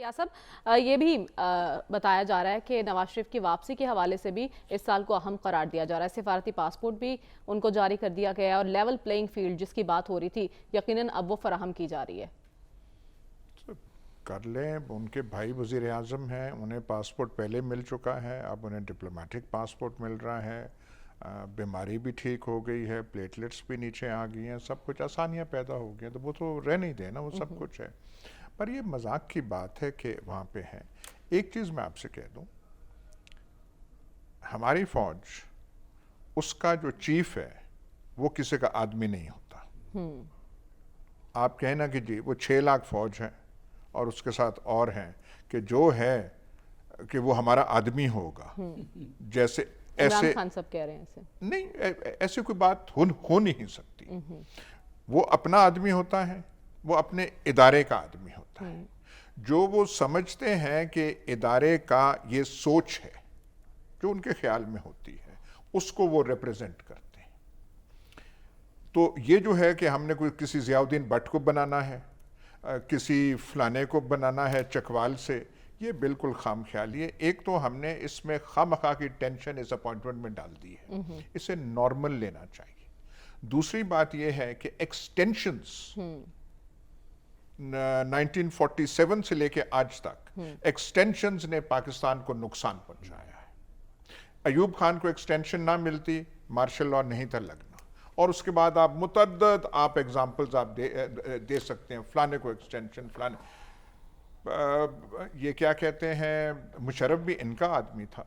یا صاحب یہ بھی بتایا جا رہا ہے کہ نواز شریف کی واپسی کے حوالے سے بھی اس سال کو اہم قرار دیا جا رہا ہے. سفارتی پاسپورٹ بھی ان کو جاری کر دیا گیا ہے اور لیول پلینگ فیلڈ جس کی بات ہو رہی تھی یقیناً اب وہ فراہم کی جا رہی ہے. کر لیں، ان کے بھائی وزیر اعظم ہیں، انہیں پاسپورٹ پہلے مل چکا ہے، اب انہیں ڈپلومیٹک پاسپورٹ مل رہا ہے، بیماری بھی ٹھیک ہو گئی ہے، پلیٹلیٹس بھی نیچے آ گئی ہیں، سب کچھ آسانیاں پیدا ہو گئی ہیں، تو وہ تو رہ نہیں دے نا، وہ سب کچھ ہے. پر یہ مذاق کی بات ہے کہ وہاں پہ ہیں. ایک چیز میں آپ سے کہہ دوں، ہماری فوج، اس کا جو چیف ہے وہ کسی کا آدمی نہیں ہوتا. آپ کہیں نا کہ جی وہ 6 لاکھ فوج ہے اور اس کے ساتھ اور ہیں کہ جو ہے کہ وہ ہمارا آدمی ہوگا، جیسے عمران ایسے خان صاحب کہہ رہے ہیں ایسے نہیں، ایسی کوئی بات ہو نہیں سکتی. وہ اپنا آدمی ہوتا ہے، وہ اپنے ادارے کا آدمی ہوتا ہے. جو وہ سمجھتے ہیں کہ ادارے کا یہ سوچ ہے جو ان کے خیال میں ہوتی ہے، اس کو وہ ریپریزنٹ کرتے ہیں. تو یہ جو ہے کہ ہم نے کوئی کسی ضیاء الدین بٹ کو بنانا ہے، کسی فلانے کو بنانا ہے چکوال سے، یہ بالکل خام خیالی ہے. ایک تو ہم نے اس میں خواہ کی ٹینشن اس اپوائنٹمنٹ میں ڈال دی ہے، اسے نارمل لینا چاہیے. دوسری بات یہ ہے کہ ایکسٹینشنز 1947 سے لے کے آج تک ایکسٹینشنز نے پاکستان کو نقصان پہنچایا ہے. ایوب خان کو ایکسٹینشن نہ ملتی، مارشل لاء نہیں تھا لگنا. اور اس کے بعد آپ متعدد ایگزامپلز آپ دے سکتے ہیں، فلانے کو ایکسٹینشن، فلانے یہ کیا کہتے ہیں، مشرف بھی ان کا آدمی تھا،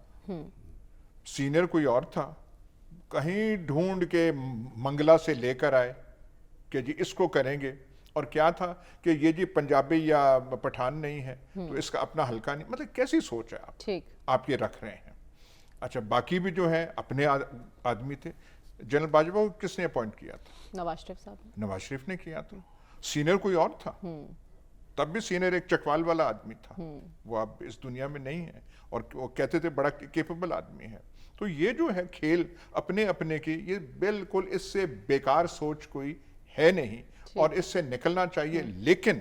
سینئر کوئی اور تھا، کہیں ڈھونڈ کے منگلہ سے لے کر آئے کہ جی اس کو کریں گے. اور کیا تھا کہ یہ جی پنجابی یا پٹھان نہیں ہے تو اس کا اپنا حلقہ نہیں. مطلب کیسی سوچ ہے آپ یہ رکھ رہے ہیں. اچھا باقی بھی جو ہے اپنے آدمی تھے. جنرل باجوہ کو کس نے اپوائنٹ کیا تھا؟ نواز شریف صاحب. نواز شریف نے کیا تھا. سینئر کوئی اور تھا، تب بھی سینئر ایک چکوال والا آدمی تھا، وہ اب اس دنیا میں نہیں ہے، اور وہ کہتے تھے بڑا کیپبل آدمی ہے. تو یہ جو ہے کھیل اپنے اپنے کی، یہ بالکل اس سے بیکار سوچ کوئی ہے نہیں اور اس سے نکلنا چاہیے. لیکن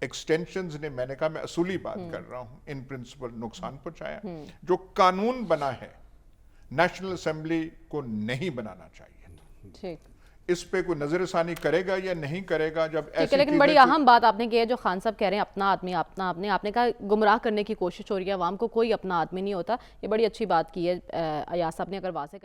ایکسٹینشنز نے، میں نے کہا میں اصولی بات کر رہا ہوں، ان پرنسپل نقصان پہنچایا. جو قانون بنا ہے نیشنل اسمبلی کو نہیں بنانا چاہیے. اس پہ کوئی نظر ثانی کرے گا یا نہیں کرے گا جب ایسی لیکن بڑی اہم بات آپ نے کی ہے جو خان صاحب کہہ رہے ہیں اپنا آدمی اپنا آدمی. آپ نے کہا گمراہ کرنے کی کوشش ہو رہی ہے عوام کو، کوئی اپنا آدمی نہیں ہوتا. یہ بڑی اچھی بات کی ہے ایاز صاحب نے، اگر واضح